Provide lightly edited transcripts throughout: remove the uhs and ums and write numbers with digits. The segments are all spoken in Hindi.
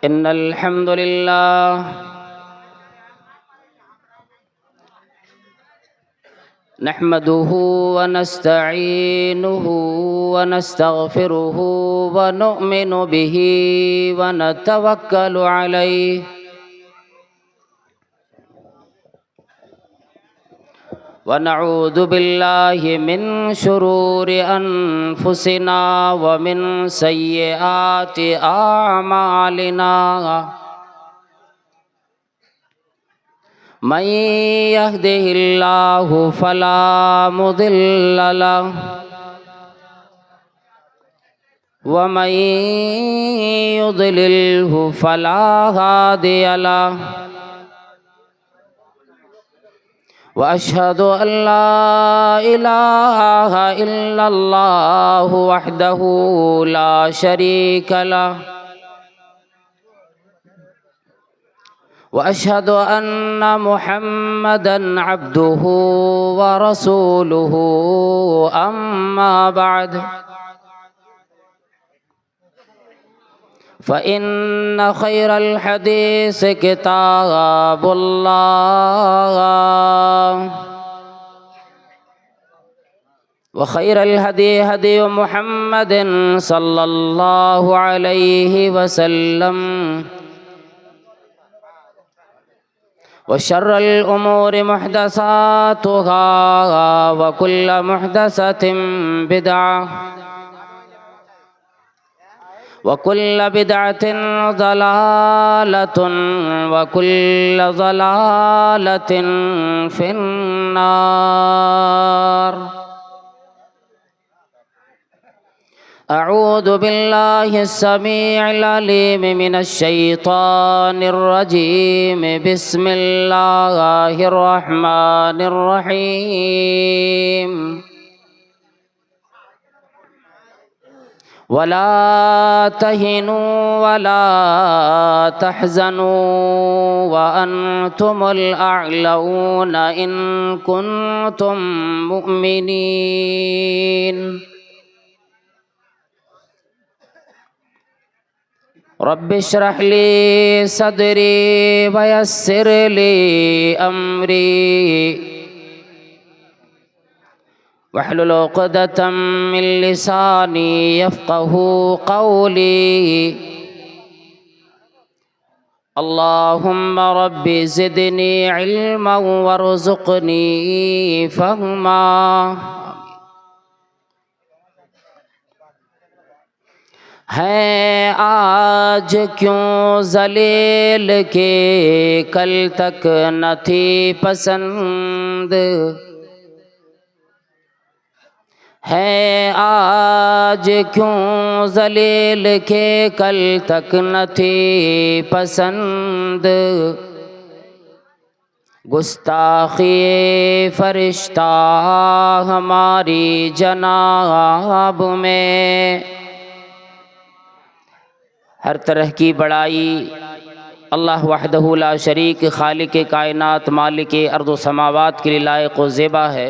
इन्नल हम्दुलिल्लाह नहमदुहु व नस्तईनुहु व नस्तगफिरुहु व नु'मिनु बिही व नतवक्कलु अलैहि व नऊज़ु बिल्लाहि मिन शुरूरि अनफुसिना व मिन सय्यिआति आमालिना मन यहदिहिल्लाहु फला मुदिल्ल लहु व मन युद्लिल्हु फला हादिय लहु व अशहदु अन ला इलाहा इल्लल्लाहु वहदहु ला शरीक लहु व अशहदु अन्न मुहम्मदन अब्दुहु व रसूलुहु अम्मा बअद फ़इन्न खैरल हदीस किताबुल्लाह व खैरल हदी हदी मुहम्मदिन सल्लल्लाहु अलैहि वसल्लम व शर्रल उमूरि मुहदसातुहा व कुल्ल मुहदसतिन बिदअह व कुल्ल बिदअतिन ज़लालतुन व कुल्ल ज़लालतिन फिन्नार। अऊज़ु बिल्लाहि अस्समीइल अलीम मिनश शैतानिर रजीम बिस्मिल्लाहिर रहमानिर रहीम। वला तहिनु वला तहज़नु व अंतुमुल अअलऊना इन कुंतुम मुमिनीन। रब्बि इश्रह ली सदरी व यस्सिर ली अमरी वहलुल उक़दतम मिन लिसानी यफ़क़हू क़ौली। अल्लाहुम्मा रब्बि ज़िदनी इल्मन वरज़ुक़नी फ़हमा। है आज क्यों ज़लील के कल तक न थी पसंद, है आज क्यों ज़लील के कल तक न थी पसंद। गुस्ताखी फरिश्ता हमारी जनाब में। हर तरह की बड़ाई अल्लाह वहदहु ला शरीक खालिक कायनात मालिक अर्द व समावात के लिए लायक व ज़ेबा है।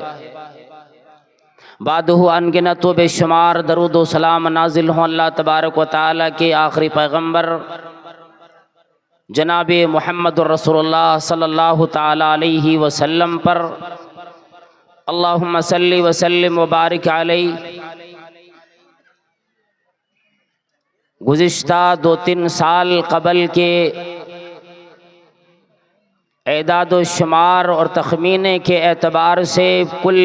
बादहु अनगिनत व बेशुमार दरूद व सलाम नाजिल हों अल्लाह तबारक व तआला के आखिरी पैगम्बर जनाब मुहम्मदुर रसूलुल्लाह सल्लल्लाहु तआला अलैहि वसल्लम पर। अल्लाहुम्मा सल्लि व सल्लिम व बारिक अलैहि। गुज़िश्ता 2-3 साल कबल के एदाद व शुमार और तखमीने के एतबार से कुल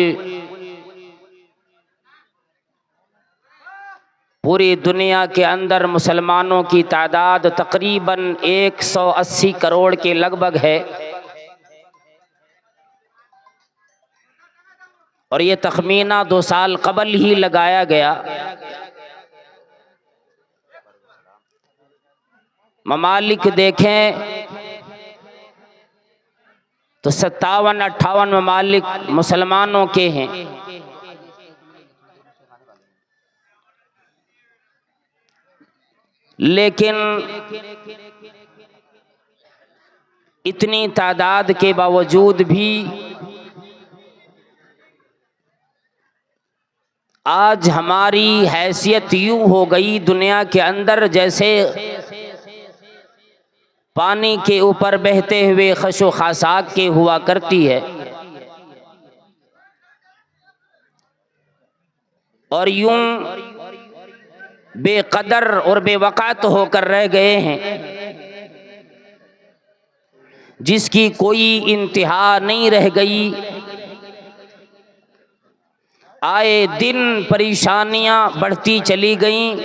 पूरी दुनिया के अंदर मुसलमानों की तादाद तकरीबन 180 करोड़ के लगभग है। और ये तखमीना 2 साल कबल ही लगाया गया। ममालिक देखें तो 57-58 ममालिक मुसलमानों के हैं। लेकिन इतनी तादाद के बावजूद भी आज हमारी हैसियत यूं हो गई दुनिया के अंदर जैसे पानी के ऊपर बहते हुए खशो खासाक के हुआ करती है और यूं बेकदर और बेवकात होकर रह गए हैं जिसकी कोई इंतहा नहीं रह गई। आए दिन परेशानियां बढ़ती चली गईं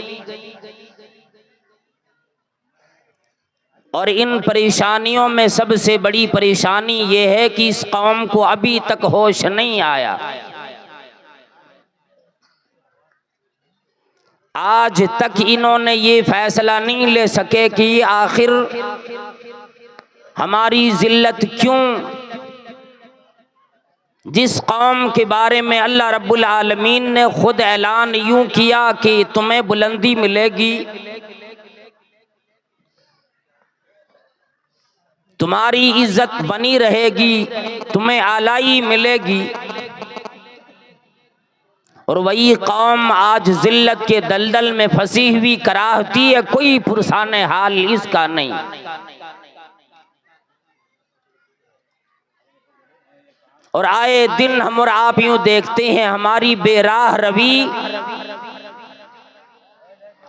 और इन परेशानियों में सबसे बड़ी परेशानी ये है कि इस कौम को अभी तक होश नहीं आया। आज तक इन्होंने ये फैसला नहीं ले सके कि आखिर हमारी जिल्लत क्यों। जिस कौम के बारे में अल्लाह रब्बुल आलमीन ने खुद ऐलान यूं किया कि तुम्हें बुलंदी मिलेगी, तुम्हारी इज्जत बनी रहेगी, तुम्हें आलाई मिलेगी, और वही कौम आज जिल्लत के दलदल में फंसी हुई कराहती है, कोई फुरसाने हाल इसका नहीं। और आए दिन हम और आप यूं देखते हैं हमारी बेराह रवी,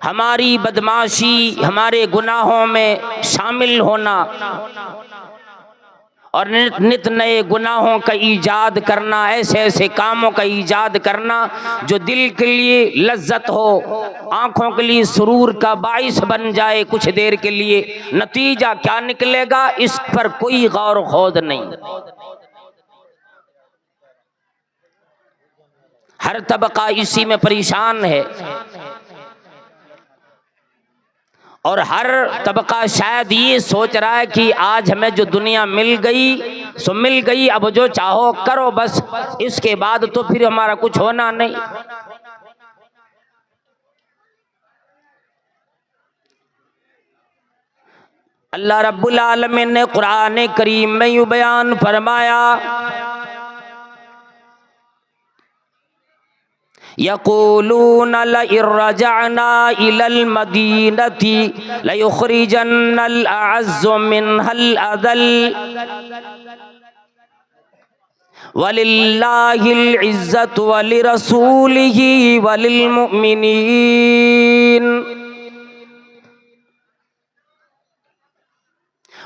हमारी बदमाशी, हमारे गुनाहों में शामिल होना और नित नए गुनाहों का ईजाद करना, ऐसे ऐसे कामों का ईजाद करना जो दिल के लिए लज्जत हो, आंखों के लिए सुरूर का बाइस बन जाए कुछ देर के लिए, नतीजा क्या निकलेगा इस पर कोई गौर खोद नहीं। हर तबका इसी में परेशान है और हर तबका शायद ये सोच रहा है कि आज हमें जो दुनिया मिल गई सो मिल गई, अब जो चाहो करो बस, इसके बाद तो फिर हमारा कुछ होना नहीं। अल्लाह रब्बुल आलमीन ने कुरान करीम में यूं बयान फरमाया, यक़ूलून लइन रजअना इलल मदीनति लयुख़रिजन्नल अअज़्ज़ु मिनहल अज़ल वलिल्लाहिल इज़्ज़तु वलिरसूलिही वलिल मुमिनीन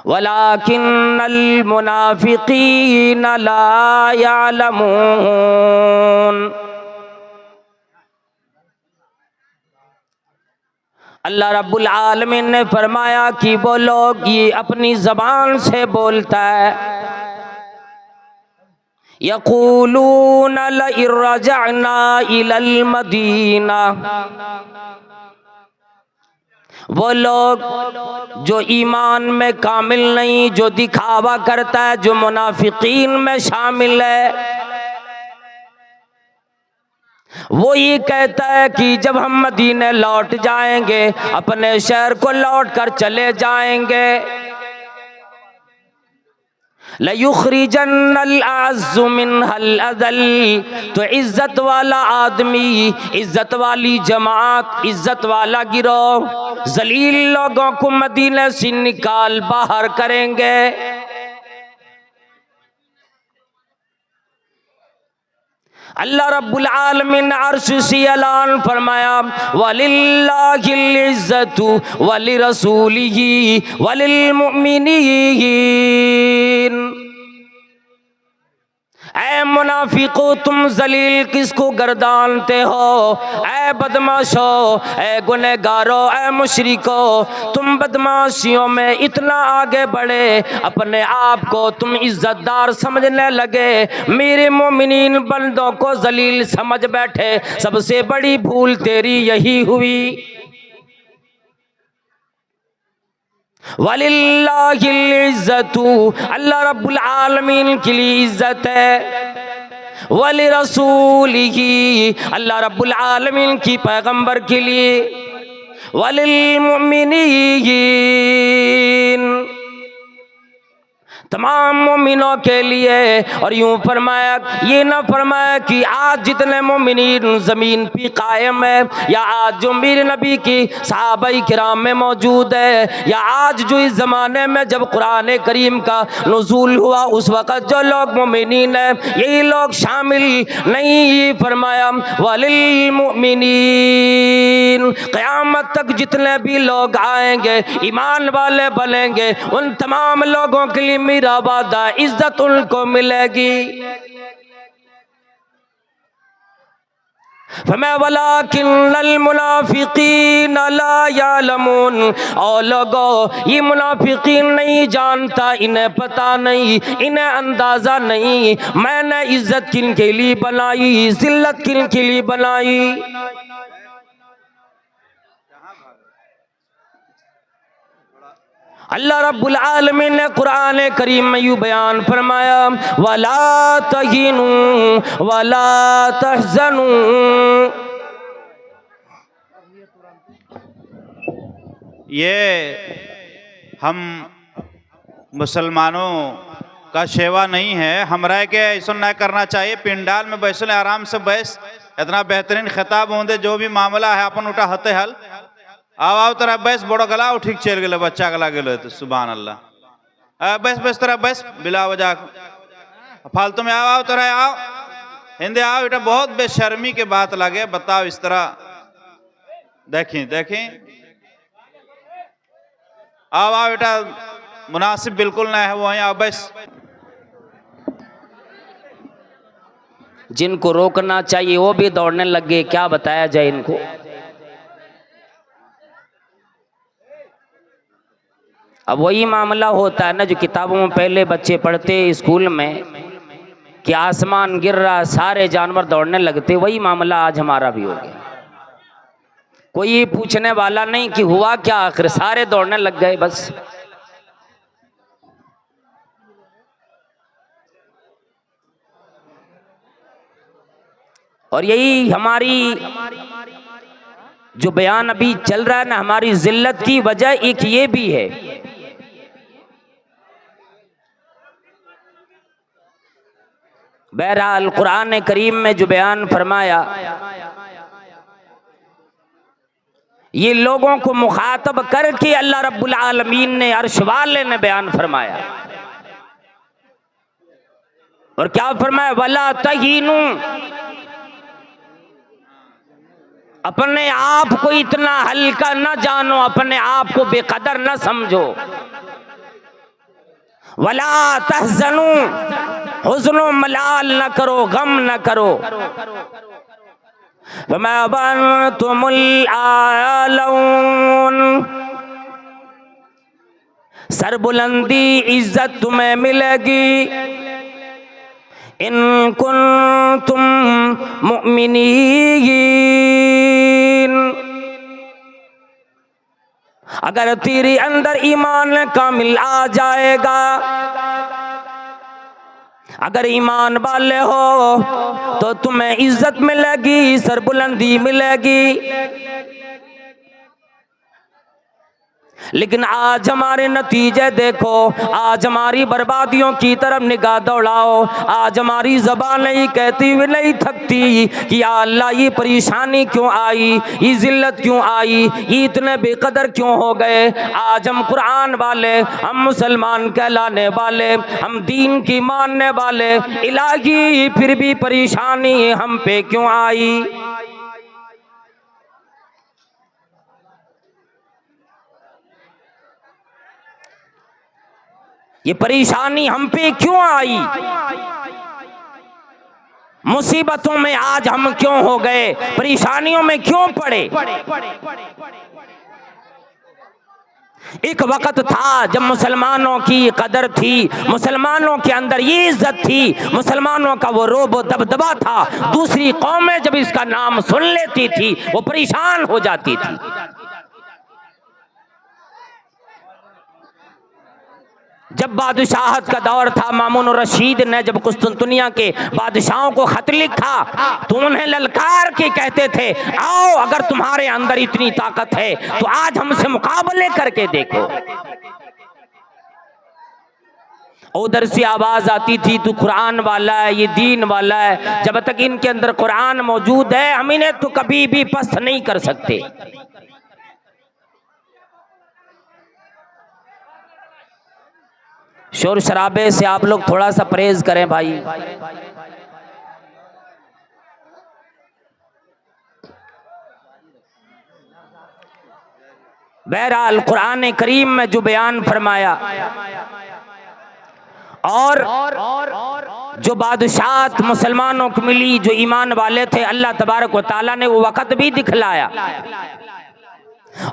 वलाकिन्नल मुनाफ़िक़ीन ला यअलमून। अल्लाह रब्बुल आलमीन ने फरमाया कि वो लोग ये अपनी जबान से बोलता है, यक़ूलून लइन रजअना इलल मदीना, वो लोग जो ईमान में कामिल नहीं, जो दिखावा करता है, जो मुनाफिकीन में शामिल है, वो ये कहता है कि जब हम मदीने लौट जाएंगे, अपने शहर को लौट कर चले जाएंगे, लयुख़रिजन्नल अअज़्ज़ु मिनहल अज़ल, तो इज्जत वाला आदमी, इज्जत वाली जमात, इज्जत वाला गिरोह जलील लोगों को मदीने से निकाल बाहर करेंगे। अल्लाह रब्बुल आलमीन अर्श से ऐलान फरमाया, वलिल्लाहिल इज़्ज़तु वलिरसूलिही वलिल मुमिनीन। ऐ मुनाफिको, तुम जलील किसको गर्दानते हो? ऐ बदमाशो, ऐ गुनहगारो, ऐ मुशरिको, तुम बदमाशियों में इतना आगे बढ़े, अपने आप को तुम इज्जतदार समझने लगे, मेरे मोमिनीन बंदों को जलील समझ बैठे। सबसे बड़ी भूल तेरी यही हुई। वलिल्लाहिल इज़्ज़तु, अल्लाह रब्बुल आलमीन के लिए इज्जत है, वलिरसूलिही, अल्लाह रब्बुल आलमीन की पैगंबर के लिए, वलिल मुमिनीन, तमाम मोमिनों के लिए। और यूं फरमाया, ये ना फरमाया कि आज जितने मोमिनीन ज़मीन पे कायम है, या आज जो मेरे नबी की सहाबाई किराम में मौजूद है, या आज जो इस ज़माने में जब कुरान करीम का नुज़ूल हुआ उस वक़्त जो लोग मोमिनीन है यही लोग शामिल नहीं। ये फरमाया वलिल मोमिनीन, क़यामत तक जितने भी लोग आएंगे ईमान वाले बनेंगे उन तमाम लोगों के लिए मेरा वादा इज्जत उनको मिलेगी। फरमा वलाकिन्नल मुनाफिकीन ला यालमून, और लोगों ये मुनाफिकीन नहीं जानता, इन्हें पता नहीं, इन्हें अंदाजा नहीं मैंने इज्जत किन के लिए बनाई, जिल्लत किन के लिए बनाई। अल्लाह रब्बुल आलमीन ने कुरान करीम में यूँ बयान फरमाया, वला तहीनू वला तहज़नू। ये हम मुसलमानों का सेवा नहीं है, हमरा के ऐसा न करना चाहिए। पिंडाल में बैसल आराम से बैस, इतना बेहतरीन खिताब होंगे जो भी मामला है अपन उठा हते हल आओ तेरा बैस, बड़ो गला ठीक चल गए, बच्चा गला गए तो सुभान अल्लाह। बैस बैस तेरा बैस बिला वजह फालतू में आओ तेरा आओ हिंदे आओ, इटा बहुत बेशर्मी के बात लगे। बताओ इस तरह देखें देखें आओ आओ, इटा मुनासिब बिल्कुल ना है। वो यहाँ बैस, जिनको रोकना चाहिए वो भी दौड़ने लग गए, क्या बताया जाए इनको। अब वही मामला होता है ना जो किताबों में पहले बच्चे पढ़ते स्कूल में कि आसमान गिर रहा सारे जानवर दौड़ने लगते, वही मामला आज हमारा भी हो गया। कोई पूछने वाला नहीं कि हुआ क्या आखिर, सारे दौड़ने लग गए बस। और यही हमारी जो बयान अभी चल रहा है ना, हमारी जिल्लत की वजह एक ये भी है। बहरहाल कुरान करीम में जो बयान फरमाया ये लोगों को मुखातब करके अल्लाह रब्बुल आलमीन ने अर्श वाले ने बयान फरमाया। और क्या फरमाया, वला तहीनू, अपने आप को इतना हल्का न जानो, अपने आप को बेकदर न समझो। वला तहज़नू, हुज़्नो मलाल न करो, गम न करो। वमा अंतुमुल आलऊन, सरबुलंदी इज्जत तुम्हें मिलेगी। इन कुंतुम मुमिनीन, अगर तेरे अंदर ईमान कामिल आ जाएगा, अगर ईमान वाले हो तो तुम्हें इज्जत मिलेगी, सरबुलंदी मिलेगी। लेकिन आज हमारे नतीजे देखो, आज हमारी बर्बादियों की तरफ निगाह दौड़ाओ। आज हमारी ज़बान नहीं कहती हुई नहीं थकती कि या अल्लाह ये परेशानी क्यों आई, ये जिल्लत क्यों आई, ये इतने बेकदर क्यों हो गए। आज हम कुरान वाले, हम मुसलमान कहलाने वाले, हम दीन की मानने वाले, इलाही फिर भी परेशानी हम पे क्यों आई। ये परेशानी हम पे क्यों आई, मुसीबतों में आज हम क्यों हो गए, परेशानियों में क्यों पड़े। एक वक्त था जब मुसलमानों की कदर थी, मुसलमानों के अंदर ये इज्जत थी, मुसलमानों का वो रोब दबदबा था। दूसरी कौमें जब इसका नाम सुन लेती थी वो परेशान हो जाती थी। जब बादशाहत का दौर था, मामून रशीद ने जब कुस्तुनतुनिया के बादशाहों को खत लिखा तो उन्हें ललकार के कहते थे, आओ अगर तुम्हारे अंदर इतनी ताकत है तो आज हमसे मुकाबले करके देखो। उधर से आवाज आती थी तू कुरान वाला है, ये दीन वाला है। जब तक इनके अंदर कुरान मौजूद है हम इन्हें तो कभी भी पस्त नहीं कर सकते। शोर शराबे से आप लोग थोड़ा सा परहेज करें भाई। बहरहाल कुरान करीम में जो बयान फरमाया और जो बादशाहत मुसलमानों को मिली, जो ईमान वाले थे, अल्लाह तबारक व तआला ने वो वक़्त भी दिखलाया।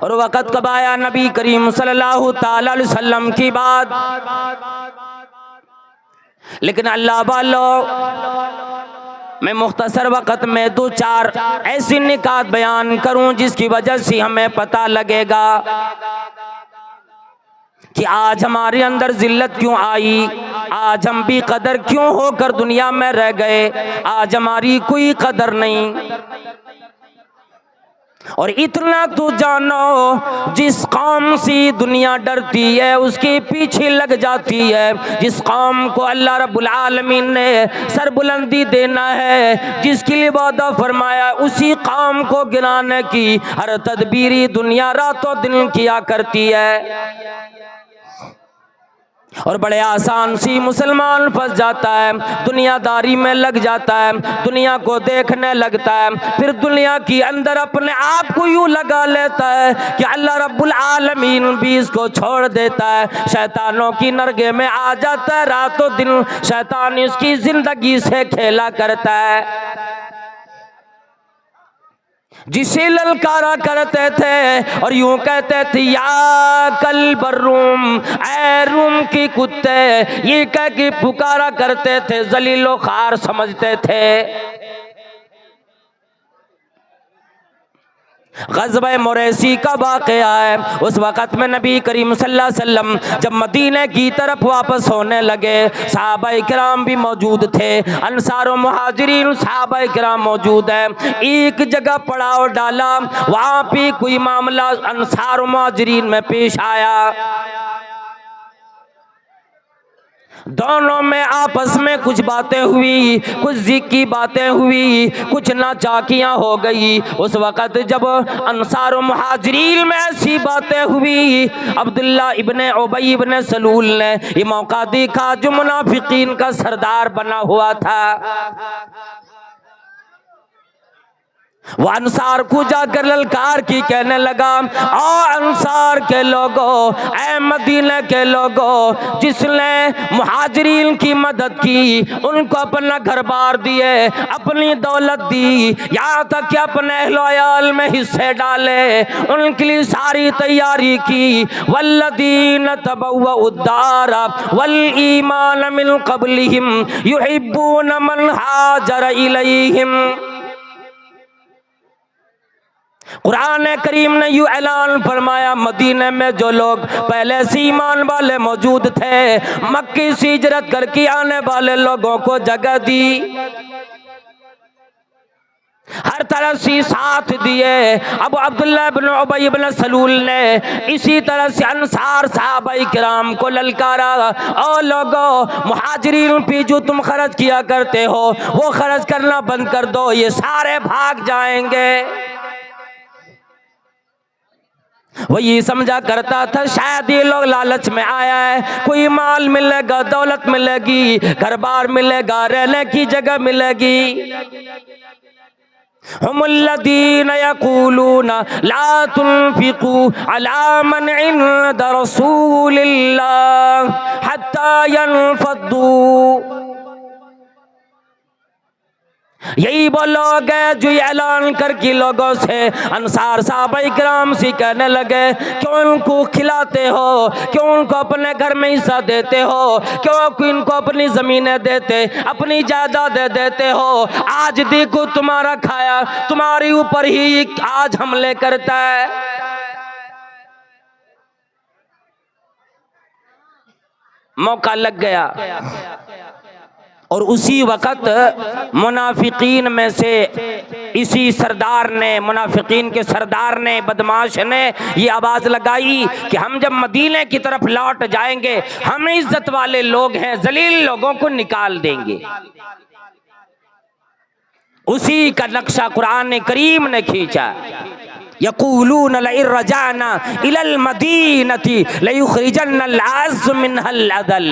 और वक़्त कब आया? नबी करीम सल्लल्लाहु तआला अलैहि वसल्लम की बात। लेकिन अल्लाह वालों, मैं मुख्तसर वक़्त में दो चार ऐसी निकात बयान करूं जिसकी वजह से हमें पता लगेगा कि आज हमारे अंदर जिल्लत क्यों आई, आज हम भी कदर क्यों होकर दुनिया में रह गए, आज हमारी कोई कदर नहीं। और इतना तो जानो, जिस कौम से दुनिया डरती है उसके पीछे लग जाती है। जिस कौम को अल्लाह रब्बुल आलमीन ने सरबुलंदी देना है, जिसके लिए वादा फरमाया, उसी कौम को गिराने की हर तदबीरी दुनिया रातों दिन किया करती है। और बड़े आसान सी मुसलमान फंस जाता है, दुनियादारी में लग जाता है, दुनिया को देखने लगता है, फिर दुनिया के अंदर अपने आप को यूं लगा लेता है कि अल्लाह रब्बुल आलमीन भी इसको छोड़ देता है। शैतानों की नरगे में आ जाता है, रातों दिन शैतान इसकी जिंदगी से खेला करता है। जिसे ललकारा करते थे और यूं कहते थे या कल्ब रूम, ऐ रूम की कुत्ते, ये कह के पुकारा करते थे, जलीलो खार समझते थे। ग़ज़वा मुरैसी का वाक़या है। उस वक़्त में नबी करीम सल्लल्लाहु अलैहि वसल्लम जब मदीने की तरफ वापस होने लगे, सहाबाए किराम भी मौजूद थे, अंसार और मुहाजिरीन सहाबाए किराम मौजूद है। एक जगह पड़ाव डाला, वहाँ पे कोई मामला अंसार और मुहाजिरीन में पेश आया। दोनों में आपस में कुछ बातें हुई, कुछ ज़िक्र की बातें हुई, कुछ नाचाकियाँ हो गई। उस वक़्त जब अंसार और मुहाजिरीन में ऐसी बातें हुई, अब्दुल्ला इब्ने उबई इब्ने सलूल ने ये मौका देखा जो मुनाफिकीन का सरदार बना हुआ था। वो अंसार को जाकर ललकार की कहने लगा, और अंसार के लोगों, ऐ मदीने के लोगों, जिसने मुहाजिरीन की मदद की, उनको अपना घर बार दिए, अपनी दौलत दी, यहाँ तक कि अपने अहल में हिस्से डाले, उनके लिए सारी तैयारी की। वल्लदीन तबव्वउद्दार वल ईमान मिन क़ब्लिहिम युहिब्बून मन हाजर इलैहिम। कुरान करीम ने यूं ऐलान फरमाया, मदीने में जो लोग पहले से ईमान वाले मौजूद थे, मक्के से हिजरत करके आने वाले लोगों को जगह दी, हर तरह से साथ दिए। अब अब्दुल्ला इब्न उबई इब्न सलूल ने इसी तरह से अंसार सहाबाए किराम को ललकारा, और लोगों, मुहाजिरीन पे जो तुम खर्च किया करते हो वो खर्च करना बंद कर दो, ये सारे भाग जाएंगे। वो ये समझा करता था शायद ये लोग लालच में आया है, कोई माल मिलेगा, दौलत मिलेगी, घर बार मिलेगा, रहने की जगह मिलेगी। हुमुल्लज़ीना यक़ूलूना ला तुनफ़िक़ू अला मन इंद रसूलिल्लाह हत्ता यनफ़द्दू। यही वो लोग हैं जो ऐलान करके लोगों से, अंसार सहाबाए किराम से कहने लगे, क्यों उनको खिलाते हो, क्यों उनको अपने घर में हिस्सा देते हो, क्यों इनको अपनी ज़मीनें देते, अपनी जायदादें देते हो। आज देखो तुम्हारा खाया तुम्हारे ऊपर ही आज हमले करता है। मौका लग गया। और उसी वक़्त मुनाफिकीन में से इसी सरदार ने, मुनाफिकीन के सरदार ने, बदमाश ने ये आवाज लगाई कि हम जब मदीने की तरफ लौट जाएंगे, हम इज्जत वाले लोग हैं, जलील लोगों को निकाल देंगे। उसी का नक्शा कुरान करीम ने खींचा। यक़ूलून लइन रजाना इलल मदीनति लयुखरिजन्नल अज़्ज़ु मिनहल अज़ल।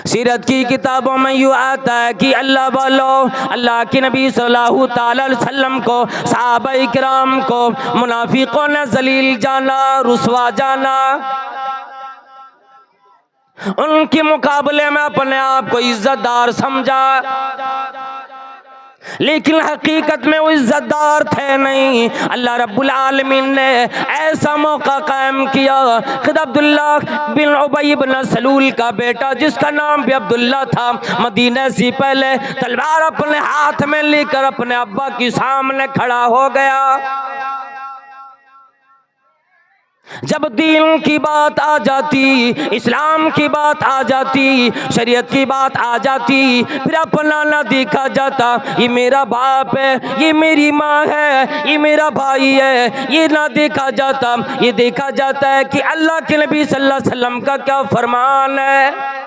सीरत की किताबों में यूँ आता है कि अल्लाह वालों, अल्लाह के नबी सल्लल्लाहु ताला अलैहि वसल्लम को, सहाबाए किराम को मुनाफिकों ने जलील जाना, रुसवा जाना। उनके मुकाबले में अपने आप को इज्जतदार समझा, लेकिन हकीकत में वो इज्जतदार थे नहीं। अल्लाह रब्बुल आलमीन ने ऐसा मौका कायम किया, खुद अब्दुल्ला बिन उबई बिन सलूल का बेटा, जिसका नाम भी अब्दुल्ला था, मदीने से पहले तलवार अपने हाथ में लेकर अपने अब्बा के सामने खड़ा हो गया। जब दीन की बात आ जाती, इस्लाम की बात आ जाती, शरीयत की बात आ जाती, फिर अपना ना देखा जाता। ये मेरा बाप है, ये मेरी माँ है, ये मेरा भाई है, ये ना देखा जाता। ये देखा जाता है कि अल्लाह के नबी सल्लल्लाहु अलैहि वसल्लम का क्या फरमान है।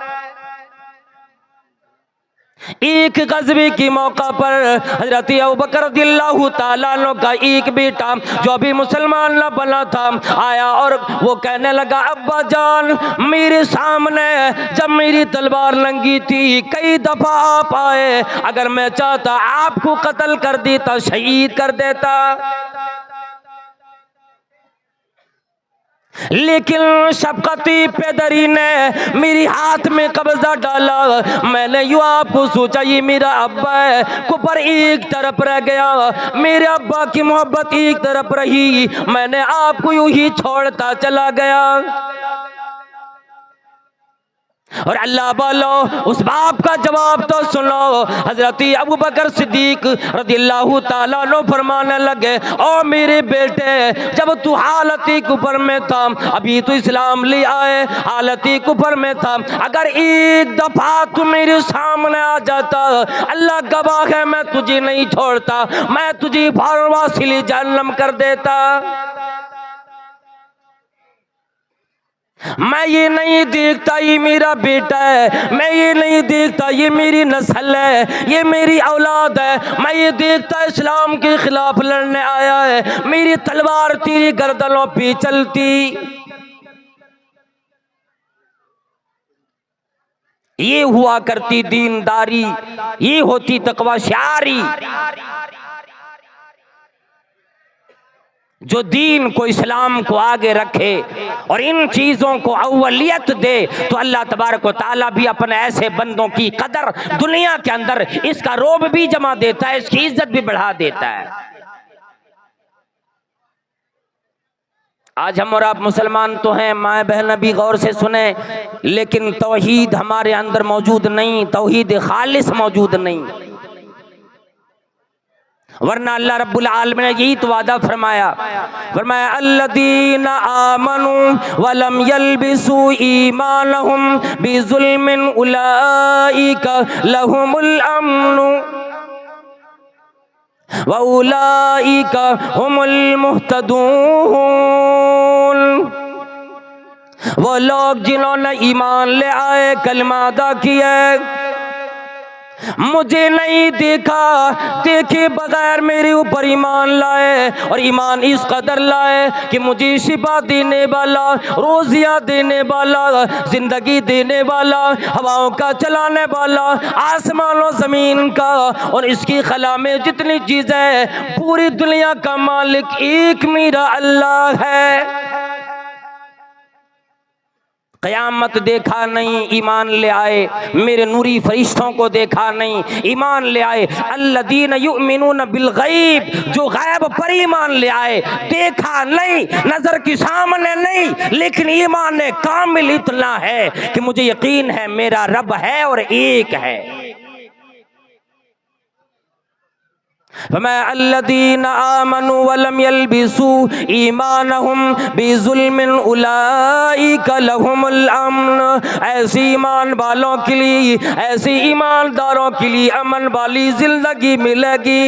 एक गज़वे के मौका पर हज़रत अबू बकर रज़ियल्लाहु ताला अन्हु का एक बेटा जो अभी मुसलमान न बना था आया और वो कहने लगा, अब्बा जान, मेरे सामने जब मेरी तलवार नंगी थी कई दफा आप आए, अगर मैं चाहता आपको कत्ल कर देता, शहीद कर देता, लेकिन शफकती पैदरी ने मेरी हाथ में कब्जा डाला। मैंने यूँ आपको सोचा ये मेरा अब्बा है, कुपर एक तरफ रह गया, मेरे अब्बा की मोहब्बत एक तरफ रही, मैंने आपको यूँ ही छोड़ता चला गया। और अल्लाह वालो, उस बाप का जवाब तो सुनो। हजरत अबू बकर सिद्दीक रज़ियल्लाहु ताला अन्हु फरमाने लगे, ओ मेरे बेटे, जब तू हालत कुफर में था, अभी तो इस्लाम ले आए, हालत कुफर में था, अगर एक दफा तू मेरे सामने आ जाता, अल्लाह गवाह है मैं तुझे नहीं छोड़ता, मैं तुझे फारवासिली जहन्नम कर देता। मैं ये नहीं देखता ये मेरा बेटा है, मैं ये नहीं देखता ये मेरी नस्ल है, ये मेरी औलाद है, मैं ये देखता इस्लाम के खिलाफ लड़ने आया है, मेरी तलवार तेरी गर्दनों पे चलती। ये हुआ करती दीनदारी, ये होती तकवाशारी। जो दीन को, इस्लाम को आगे रखे और इन चीज़ों को अव्वलियत दे, तो अल्लाह तबारक व तआला भी अपने ऐसे बंदों की कदर दुनिया के अंदर, इसका रोब भी जमा देता है, इसकी इज्जत भी बढ़ा देता है। आज हम और आप मुसलमान तो हैं, माए बहन भी गौर से सुने, लेकिन तौहीद हमारे अंदर मौजूद नहीं, तौहीद खालिस मौजूद नहीं। वरना अल्लाह रब्बुल आलमीन ने यही तो वादा फरमाया, अल्लज़ीना आमनू वलम यल्बिसू ईमानहुम बिजुल्मिन उलाइका लहुमुल अम्नु व उलाइका हुमुल मुहतदून। वो लोग जिन्होंने ईमान ले आए, कलमा अदा किया, मुझे नहीं देखा, देखे बगैर मेरे ऊपर ईमान लाए, और ईमान इस कदर लाए कि मुझे शिफा देने वाला, रोजियां देने वाला, जिंदगी देने वाला, हवाओं का चलाने वाला, आसमानों ज़मीन का और इसकी खला में जितनी चीज़ें, पूरी दुनिया का मालिक एक मेरा अल्लाह है। क़यामत देखा नहीं, ईमान ले आए, मेरे नूरी फरिश्तों को देखा नहीं, ईमान ले आए। अल्लज़ीना युमिनून बिल गैब, जो गैब पर ईमान ले आए, देखा नहीं, नजर के सामने नहीं, लेकिन ईमान कामिल इतना है कि मुझे यकीन है मेरा रब है और एक है। फरमाया अल्लज़ीना आमनू वलम यल्बिसू ईमानहुम बिजुल्मिन उलाइका लहुमुल अम्न। ऐसी ईमान वालों के लिए, ऐसी ईमानदारों के लिए अमन वाली जिंदगी मिलेगी।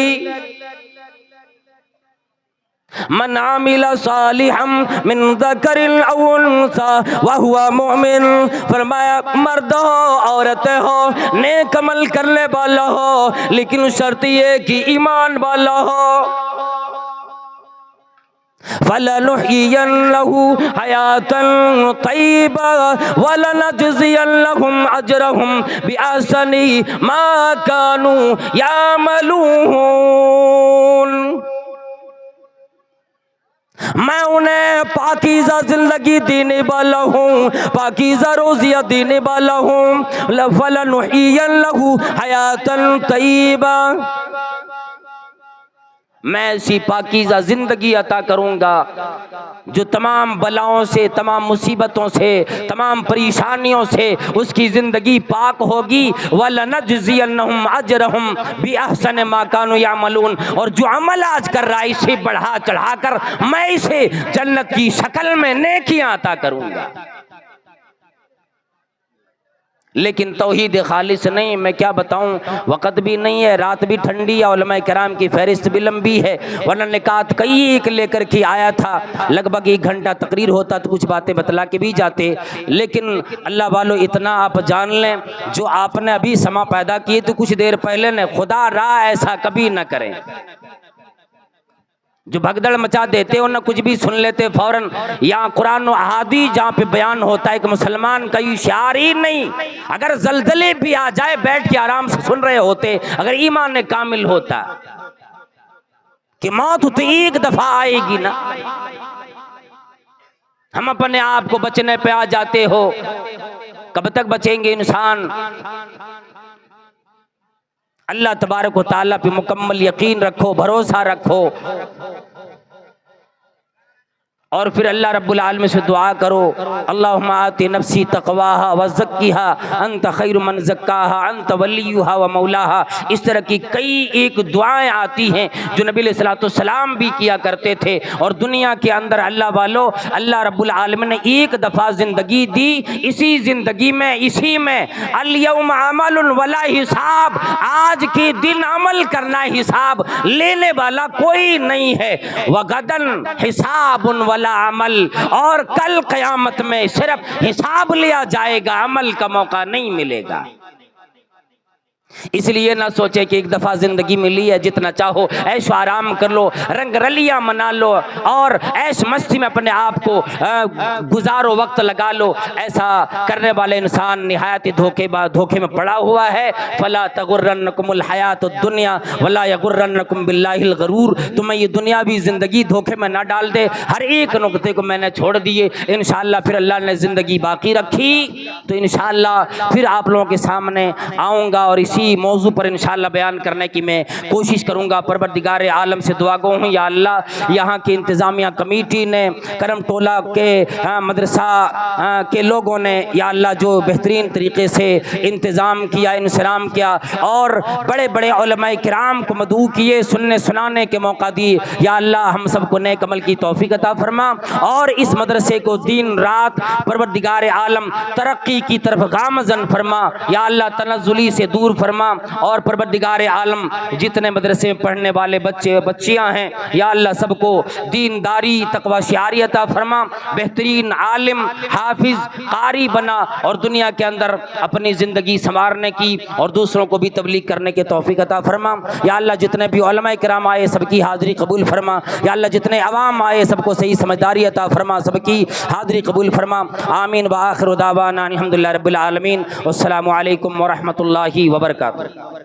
मन आमिला सालिहम मिन ज़करिन औ उन्सा व हुवा मुमिन। फरमाया मर्द हो औरत हो, नेक अमल करने वाला हो, लेकिन शर्त ये कि ईमान वाला हो। फलनुह्यियन्नहु हयातन तय्यबा वलनजज़ियन्नहुम अजरहुम बिअहसनि मा कानू यामलून। मैं उन्हें पाकीज़ा जिंदगी देने वाला हूँ, पाकीज़ा रोज़ियाँ देने वाला हूँ। फलनुह्यियन्नहु हयातन तय्यबा, मैं ऐसी पाकीज़ा जिंदगी अता करूँगा जो तमाम बलाओं से, तमाम मुसीबतों से, तमाम परेशानियों से उसकी ज़िंदगी पाक होगी। वलनजज़ियन्नहुम अजरहुम बिअहसनि मा कानू यामलून। और जो अमल आज कर रहा है इसे बढ़ा चढ़ा कर मैं इसे जन्नत की शक्ल में नेकियां अता करूँगा। लेकिन तौहीद खालिस नहीं, मैं क्या बताऊं, वक़्त भी नहीं है, रात भी ठंडी है, उलमा कराम की फहरिस्त भी लंबी है, वरना निकात कई एक लेकर के आया था, लगभग 1 घंटा तकरीर होता तो कुछ बातें बतला के भी जाते। लेकिन अल्लाह वालों इतना आप जान लें, जो आपने अभी समा पैदा किए तो कुछ देर पहले ने, खुदा रहा ऐसा कभी ना करें। जो भगदड़ मचा देते हो ना, कुछ भी सुन लेते फौरन। यहाँ कुरान और अहादीस जहाँ पे बयान होता है कि मुसलमान का ये शियार ही नहीं, अगर जलजले भी आ जाए बैठ के आराम से सुन रहे होते, अगर ईमान ने कामिल होता कि मौत तो एक दफा आएगी ना। हम अपने आप को बचने पे आ जाते हो, कब तक बचेंगे इंसान। अल्लाह तबारक व तआला पे मुकम्मल यकीन रखो, भरोसा रखो, और फिर अल्लाह रब्बुल आलमीन से दुआ करो, अल्लाहुम्मा आति नफ्सी तक़वाहा व ज़क्किहा अंत खैरु मन ज़क्काहा अंत वलियुहा व मौलाहा। इस तरह की कई एक दुआएं आती हैं जो नबी अलैहिस्सलाम भी किया करते थे। और दुनिया के अंदर अल्लाह वालों, अल्लाह रब्बुल आलमीन ने एक दफ़ा ज़िंदगी दी, इसी ज़िंदगी में, इसी में अल यौम अमलुन वला हिसाब, आज के दिन अमल करना, हिसाब लेने वाला कोई नहीं है। व गदन हिसाबुन वला अमल, और कल क़यामत में सिर्फ हिसाब लिया जाएगा, अमल का मौका नहीं मिलेगा। इसलिए ना सोचे कि एक दफ़ा ज़िंदगी मिली है, जितना चाहो ऐश आराम कर लो, रंग रलियाँ मना लो और ऐश मस्ती में अपने आप को गुजारो, वक्त लगा लो। ऐसा करने वाले इंसान निहायत धोखे में पड़ा हुआ है। फला तगुर्रन्नकुमुल हयातुद दुनिया वला यगुर्रन्नकुम बिल्लाहिल गरूर। तुम्हें ये दुनियावी ज़िंदगी धोखे में ना डाल दे। हर एक नुक्ते को मैंने छोड़ दिए, इंशाअल्लाह फिर अल्लाह ने ज़िंदगी बाकी रखी तो इंशाअल्लाह फिर आप लोगों के सामने आऊँगा और इसी मौजू पर इंशाअल्लाह बयान करने की मैं कोशिश करूँगा। परवरदिगार आलम से दुआ गो हूँ, या अल्लाह यहाँ की इंतज़ामिया कमेटी ने, करम टोला के मदरसा के लोगों ने, या अल्लाह जो बेहतरीन तरीके से इंतज़ाम किया, इंसराम किया और बड़े बड़े उलमाए किराम को मदऊ किए, सुनने सुनाने के मौका दिए, या अल्लाह हम सबको नेक अमल की तौफीक अता फरमा और इस मदरसे को दिन रात परवरदिगार आलम तरक्की की तरफ गामज़न फरमा, या अल्लाह तनज़्ज़ुली से दूर फरमा। और परवरदिगार आलम जितने मदरसे में पढ़ने वाले बच्चे बच्चियां हैं, या अल्लाह सबको दीनदारी तकवा शियारी अता फरमा, बेहतरीन आलिम हाफिज कारी बना और दुनिया के अंदर अपनी ज़िंदगी संवारने की और दूसरों को भी तबलीग करने के तौफीक अता फरमा। या अल्लाह जितने भी उलमाए किराम आए सबकी हाज़िरी कबूल फरमा, या अल्लाह जितने अवाम आए सबको सही समझदारी अता फरमा, सबकी हाज़िरी कबूल फरमा। आमीन व आखिरु दावाना अल्हम्दुलिल्लाहि रब्बिल आलमीन। वस्सलामु अलैकुम व रहमतुल्लाहि व बरकातुहू।